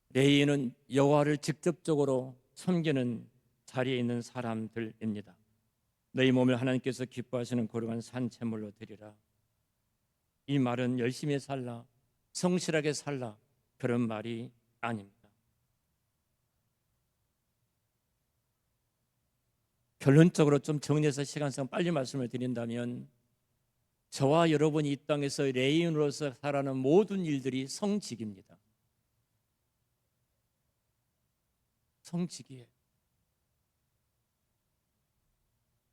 레위인은 여호와를 직접적으로 섬기는 자리에 있는 사람들입니다. 너희 몸을 하나님께서 기뻐하시는 거룩한 산 제물로 드리라. 이 말은 열심히 살라, 성실하게 살라, 그런 말이 아닙니다. 결론적으로 좀 정리해서 시간상 빨리 말씀을 드린다면, 저와 여러분이 이 땅에서 레위인으로서 살아가는 모든 일들이 성직입니다. 성직이에요.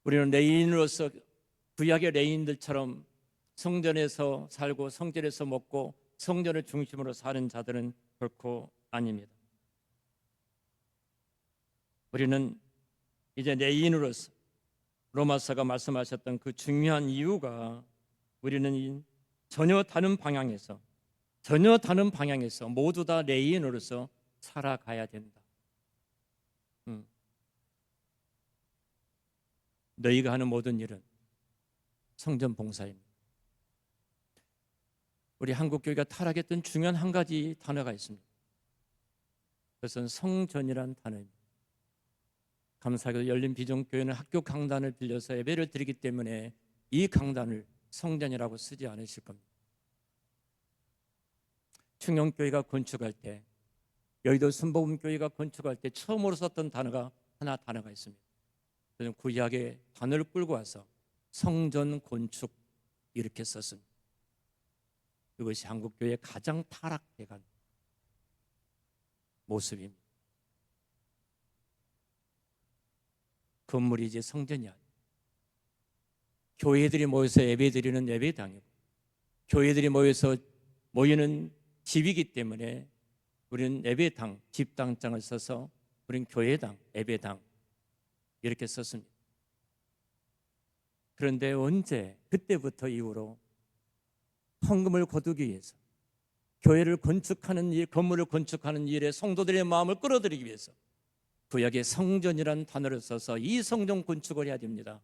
우리는 레위인으로서 구약의 레위인들처럼 성전에서 살고 성전에서 먹고 성전을 중심으로 사는 자들은 결코 아닙니다. 우리는 이제 레위인으로서 로마서가 말씀하셨던 그 중요한 이유가, 우리는 전혀 다른 방향에서 모두 다 레위인으로서 살아가야 된다. 너희가 하는 모든 일은 성전 봉사입니다. 우리 한국교회가 타락했던 중요한 한 가지 단어가 있습니다. 그것은 성전이란 단어입니다. 감사하게도 열린 비전교회는 학교 강단을 빌려서 예배를 드리기 때문에 이 강단을 성전이라고 쓰지 않으실 겁니다. 충영교회가 건축할 때, 여의도 순복음교회가 건축할 때 처음으로 썼던 단어가 있습니다. 저는 구약의 단어를 끌고 와서 성전 건축 이렇게 썼습니다. 이것이 한국교회의 가장 타락해간 모습입니다. 건물이 이제 성전이 아니에요. 교회들이 모여서 예배드리는 예배당이고, 교회들이 모여서 모이는 집이기 때문에 우리는 예배당, 집당장을 써서 우리는 교회당, 예배당 이렇게 썼습니다. 그런데 언제, 그때부터 이후로 헌금을 거두기 위해서, 교회를 건축하는 일, 건물을 건축하는 일에 성도들의 마음을 끌어들이기 위해서 구약에 성전이라는 단어를 써서 이 성전 건축을 해야 됩니다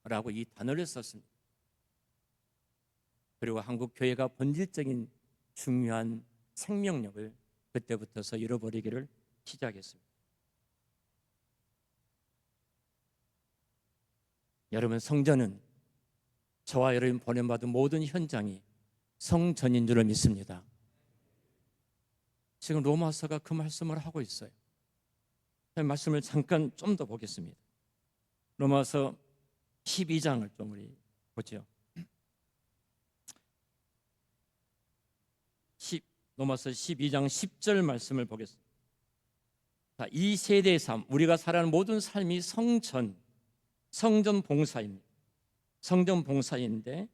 라고 이 단어를 썼습니다. 그리고 한국 교회가 본질적인 중요한 생명력을 그때부터서 잃어버리기를 시작했습니다. 여러분, 성전은 저와 여러분 보냄받은 모든 현장이 성전인 줄을 믿습니다. 지금 로마서가 그 말씀을 하고 있어요. 말씀을 잠깐 좀 더 보겠습니다. 로마서 12장을 좀 우리 보죠. 로마서 12장 10절 말씀을 보겠습니다. 자, 이 세대의 삶, 우리가 살아가는 모든 삶이 성전 봉사입니다. 성전 봉사인데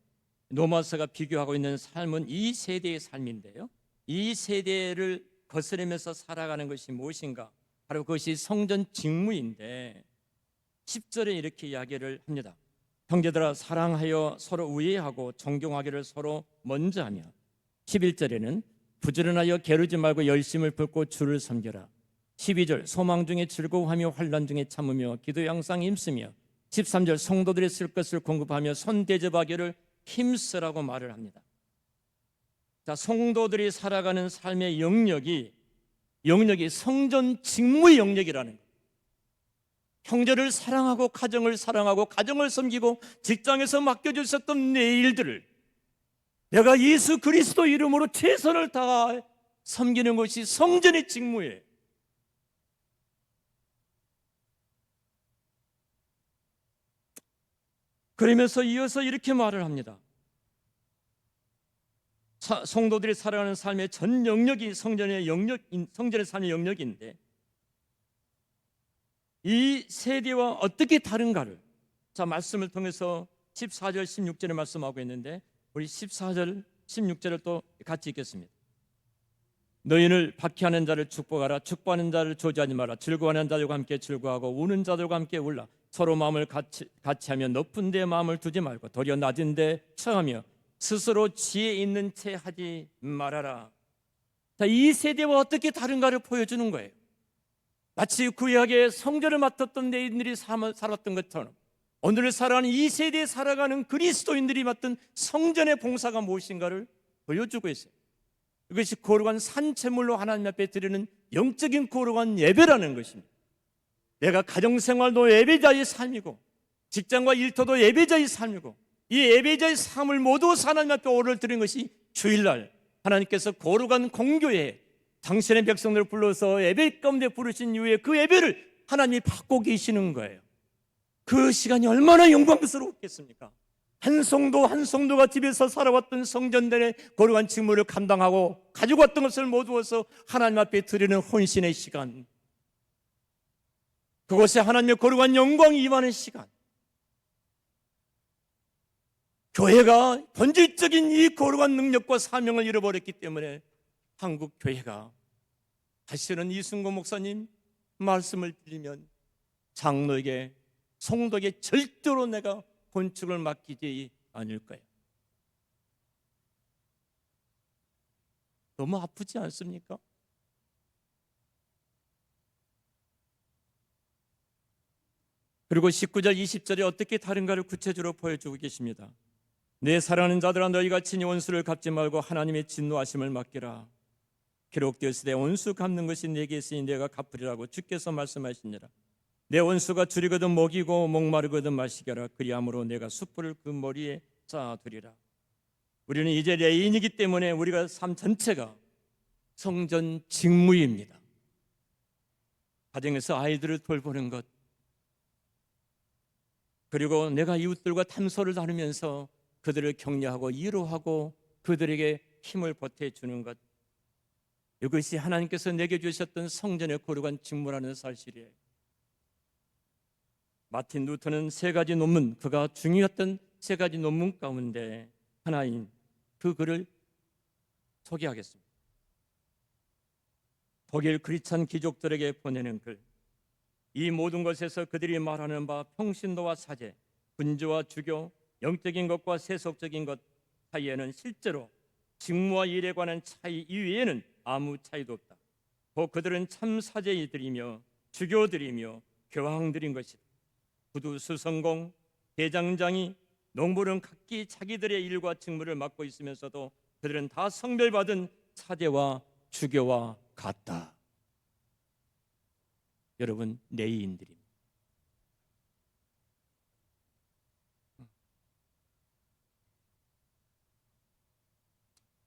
로마서가 비교하고 있는 삶은 이 세대의 삶인데요, 이 세대를 거스르면서 살아가는 것이 무엇인가? 바로 그것이 성전 직무인데 10절에 이렇게 이야기를 합니다. 형제들아, 사랑하여 서로 우애하고 존경하기를 서로 먼저 하며, 11절에는 부지런하여 게으르지 말고 열심을 붓고 주를 섬겨라. 12절, 소망 중에 즐거워하며 환난 중에 참으며 기도에 항상 힘쓰며, 13절, 성도들이 쓸 것을 공급하며 손대접하기를 힘쓰라고 말을 합니다. 자, 성도들이 살아가는 삶의 영역이 성전 직무의 영역이라는 거예요. 형제를 사랑하고 가정을 사랑하고 가정을 섬기고 직장에서 맡겨주셨던 내 일들을 내가 예수 그리스도 이름으로 최선을 다해 섬기는 것이 성전의 직무예요. 그러면서 이어서 이렇게 말을 합니다. 성도들이 살아가는 삶의 전 영역이 성전의 삶의 영역인데, 이 세대와 어떻게 다른가를 말씀을 통해서 14절 16절에 말씀하고 있는데, 우리 14절 16절을 또 같이 읽겠습니다. 너희를 박해하는 자를 축복하라. 축복하는 자를 저주하지 마라. 즐거워하는 자들과 함께 즐거워하고 우는 자들과 함께 울라. 서로 마음을 같이 하며 높은 데 마음을 두지 말고 도리어 낮은 데 처하며 스스로 지혜 있는 채 하지 말아라. 자, 이 세대와 어떻게 다른가를 보여주는 거예요. 마치 구약의 성전을 맡았던 내인들이 살았던 것처럼 오늘 살아가는 이 세대에 살아가는 그리스도인들이 맡은 성전의 봉사가 무엇인가를 보여주고 있어요. 이것이 거룩한 산채물로 하나님 앞에 드리는 영적인 거룩한 예배라는 것입니다. 내가 가정생활도 예배자의 삶이고 직장과 일터도 예배자의 삶이고, 이 예배자의 삶을 모두 하나님 앞에 오를 드리는 것이 주일날 하나님께서 거룩한 공교회에 당신의 백성들을 불러서 예배 가운데 부르신 이후에 그 예배를 하나님이 받고 계시는 거예요. 그 시간이 얼마나 영광스러웠겠습니까? 한 성도가 집에서 살아왔던 성전단의 거룩한 직무를 감당하고 가지고 왔던 것을 모두어서 하나님 앞에 드리는 헌신의 시간, 그곳에 하나님의 거룩한 영광이 임하는 시간, 교회가 본질적인 이 거룩한 능력과 사명을 잃어버렸기 때문에 한국 교회가 다시는 이순고 목사님 말씀을 드리면 장로에게 성도에게 절대로 내가 건축을 맡기지 않을 거예요. 너무 아프지 않습니까? 그리고 19절 20절에 어떻게 다른가를 구체적으로 보여주고 계십니다. 내 사랑하는 자들아, 너희가 친히 원수를 갚지 말고 하나님의 진노하심을 맡기라. 기록되었으되 원수 갚는 것이 내게 있으니 내가 갚으리라고 주께서 말씀하시니라. 내 원수가 줄이거든 먹이고 목마르거든 마시게 하라. 그리함으로 내가 숯불을 그 머리에 쌓아두리라. 우리는 이제 레인이기 때문에 우리가 삶 전체가 성전 직무입니다. 가정에서 아이들을 돌보는 것, 그리고 내가 이웃들과 탐소를 나누면서 그들을 격려하고 위로하고 그들에게 힘을 보태주는 것, 이것이 하나님께서 내게 주셨던 성전의 거룩한 직무라는 사실이에요. 마틴 루터는 세 가지 논문, 그가 중요했던 세 가지 논문 가운데 하나인 그 글을 소개하겠습니다. 독일 크리스찬 귀족들에게 보내는 글. 이 모든 것에서 그들이 말하는 바 평신도와 사제, 군주와 주교, 영적인 것과 세속적인 것 사이에는 실제로 직무와 일에 관한 차이 이외에는 아무 차이도 없다. 곧 그들은 참 사제들이며 주교들이며 교황들인 것이다. 구두 수성공, 대장장이, 농부는 각기 자기들의 일과 직무를 맡고 있으면서도 그들은 다 성별받은 사제와 주교와 같다. 여러분, 내인들입니다.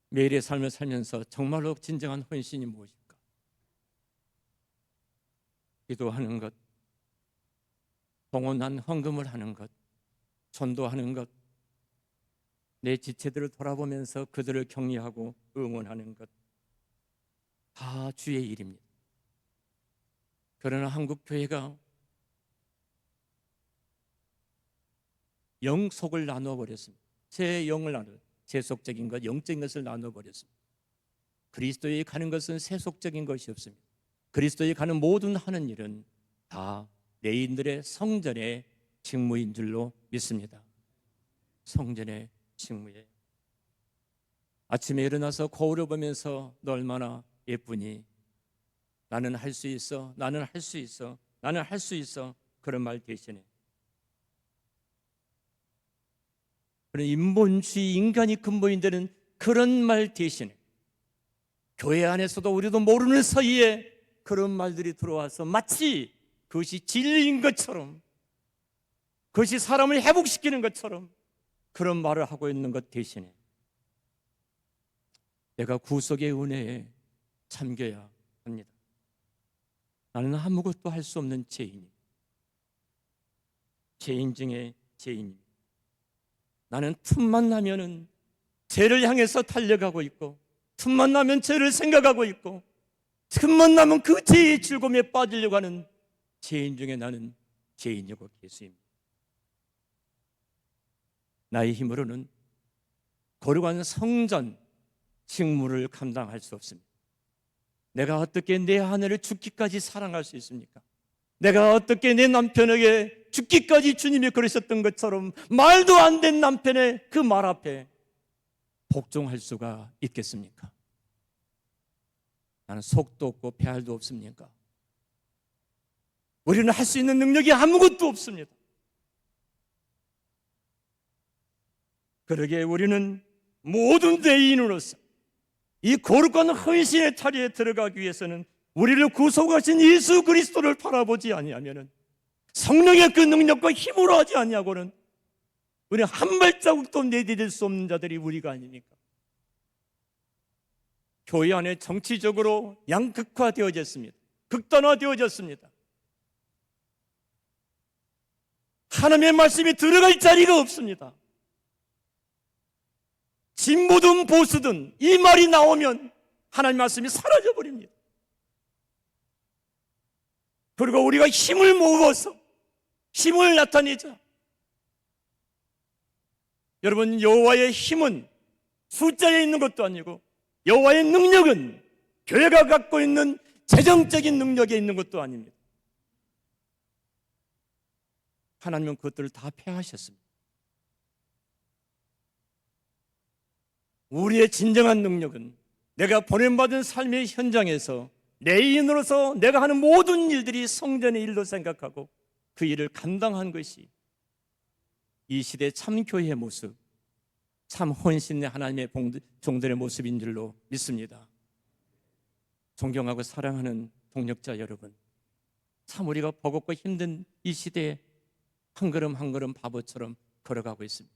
매일의 삶을 살면서 정말로 진정한 헌신이 무엇일까? 기도하는 것, 봉헌한 헌금을 하는 것, 전도하는 것, 내 지체들을 돌아보면서 그들을 격려하고 응원하는 것, 다 주의 일입니다. 그러나 한국 교회가 영속을 나누어 버렸습니다. 제 영을 나누어, 세속적인 것, 영적인 것을 나누어 버렸습니다. 그리스도에 가는 것은 세속적인 것이 없습니다. 그리스도에 가는 모든 하는 일은 다 내인들의 성전의 직무인 줄로 믿습니다. 성전의 직무예요. 아침에 일어나서 거울을 보면서 너 얼마나 예쁘니? 나는 할 수 있어, 나는 할 수 있어, 나는 할 수 있어. 그런 말 대신에 그런 인본주의 인간이 근본이 되는 그런 말 대신에 교회 안에서도 우리도 모르는 사이에 그런 말들이 들어와서 마치 그것이 진리인 것처럼, 그것이 사람을 회복시키는 것처럼 그런 말을 하고 있는 것 대신에 내가 구속의 은혜에 참겨야 합니다. 나는 아무것도 할 수 없는 죄인입니다. 죄인 중에 죄인입니다. 나는 틈만 나면은 죄를 향해서 달려가고 있고, 틈만 나면 죄를 생각하고 있고, 틈만 나면 그 죄의 즐거움에 빠지려고 하는 죄인 중에 나는 죄인이고 개수입니다. 나의 힘으로는 거룩한 성전 직무를 감당할 수 없습니다. 내가 어떻게 내 아내를 죽기까지 사랑할 수 있습니까? 내가 어떻게 내 남편에게 죽기까지 주님이 그러셨던 것처럼 말도 안 된 남편의 그 말 앞에 복종할 수가 있겠습니까? 나는 속도 없고 배알도 없습니까? 우리는 할 수 있는 능력이 아무것도 없습니다. 그러기에 우리는 모든 대인으로서 이 거룩한 헌신의 자리에 들어가기 위해서는 우리를 구속하신 예수 그리스도를 바라보지 아니하면은, 성령의 그 능력과 힘으로 하지 아니하고는 우리는 한 발자국도 내디딜 수 없는 자들이 우리가 아닙니까? 교회 안에 정치적으로 양극화되어졌습니다. 극단화되어졌습니다. 하나님의 말씀이 들어갈 자리가 없습니다. 진보든 보수든 이 말이 나오면 하나님의 말씀이 사라져버립니다. 그리고 우리가 힘을 모아서 힘을 나타내자. 여러분, 여호와의 힘은 숫자에 있는 것도 아니고 여호와의 능력은 교회가 갖고 있는 재정적인 능력에 있는 것도 아닙니다. 하나님은 그것들을 다 폐하셨습니다. 우리의 진정한 능력은 내가 보냄받은 삶의 현장에서 내인으로서 내가 하는 모든 일들이 성전의 일로 생각하고 그 일을 감당한 것이 이 시대의 참 교회의 모습, 참 헌신의 하나님의 종들의 모습인 줄로 믿습니다. 존경하고 사랑하는 동력자 여러분, 참 우리가 버겁고 힘든 이 시대에 한 걸음 한 걸음 바보처럼 걸어가고 있습니다.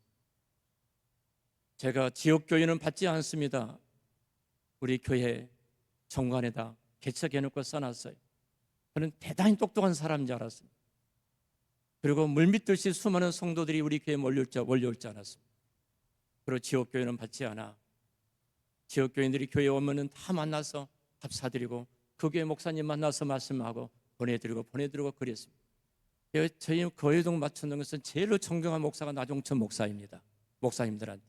제가 지역교회는 받지 않습니다. 우리 교회 정관에다 개척해놓고 써놨어요. 저는 대단히 똑똑한 사람인 줄 알았습니다. 그리고 물밀듯이 수많은 성도들이 우리 교회에 몰려올 줄 알았습니다. 그리고 지역교회는 받지 않아. 지역교인들이 교회에 오면은 다 만나서 밥 사드리고 그 교회 목사님 만나서 말씀하고 보내드리고 그랬습니다. 저희 거회동 맞추는 것은 제일로 존경한 목사가 나종천 목사입니다. 목사님들한테.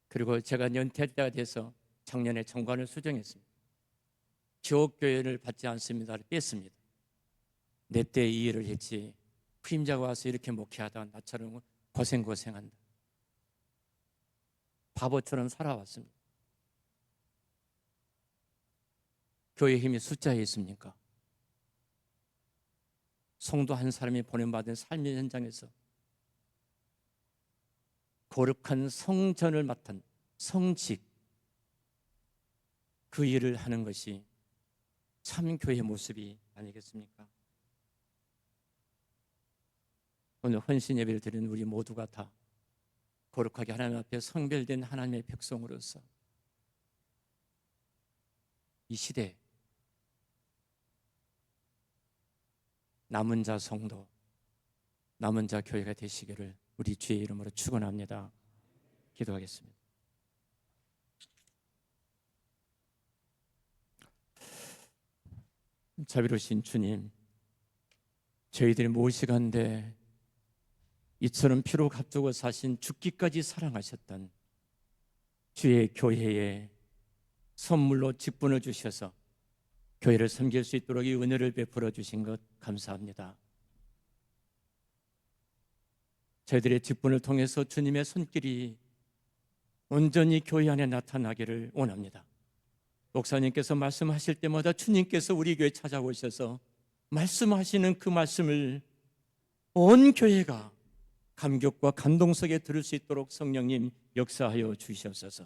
그리고 제가 연퇴할 때가 돼서 작년에 정관을 수정했습니다. 지역교회를 받지 않습니다를 뺐습니다. 내 때 이 일을 했지 그 임자가 와서 이렇게 목회하다 나처럼 고생한다. 바보처럼 살아왔습니다. 교회의 힘이 숫자에 있습니까? 성도 한 사람이 보냄받은 삶의 현장에서 거룩한 성전을 맡은 성직, 그 일을 하는 것이 참 교회의 모습이 아니겠습니까? 오늘 헌신 예배를 드리는 우리 모두가 다 거룩하게 하나님 앞에 성별된 하나님의 백성으로서 이 시대 남은 자 성도, 남은 자 교회가 되시기를 우리 주의 이름으로 축원합니다. 기도하겠습니다. 자비로우신 주님, 저희들이 무엇이간데 이처럼 피로 값주고 사신 죽기까지 사랑하셨던 주의 교회에 선물로 직분을 주셔서 교회를 섬길 수 있도록 이 은혜를 베풀어 주신 것 감사합니다. 저희들의 직분을 통해서 주님의 손길이 온전히 교회 안에 나타나기를 원합니다. 목사님께서 말씀하실 때마다 주님께서 우리 교회에 찾아오셔서 말씀하시는 그 말씀을 온 교회가 감격과 감동 속에 들을 수 있도록 성령님 역사하여 주시옵소서.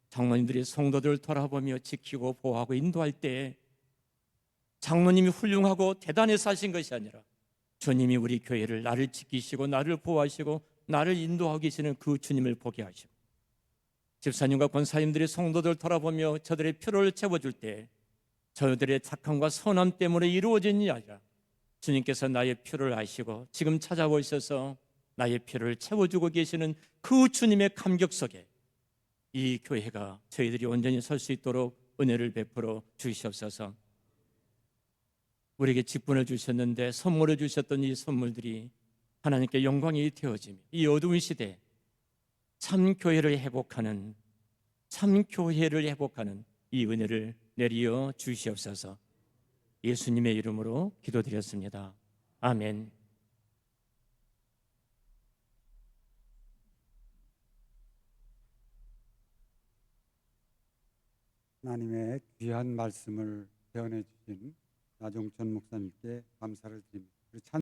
장로님들이 성도들을 돌아보며 지키고 보호하고 인도할 때 장로님이 훌륭하고 대단해서 하신 것이 아니라 주님이 우리 교회를 나를 지키시고 나를 보호하시고 나를 인도하고 계시는 그 주님을 보게 하시고, 집사님과 권사님들이 성도들을 돌아보며 저들의 필요를 채워줄 때 저들의 착함과 선함 때문에 이루어진 일이 아니라 주님께서 나의 필요를 아시고 지금 찾아오셔서 나의 필요를 채워주고 계시는 그 주님의 감격 속에 이 교회가 저희들이 온전히 설 수 있도록 은혜를 베풀어 주시옵소서. 우리에게 직분을 주셨는데 선물을 주셨던 이 선물들이 하나님께 영광이 되어지며 이 어두운 시대 참 교회를 회복하는 이 은혜를 내리어 주시옵소서. 예수님의 이름으로 기도드렸습니다. 아멘. 하나님의 귀한 말씀을 배언해 주신 나종천 목사님께 감사를 드립니다.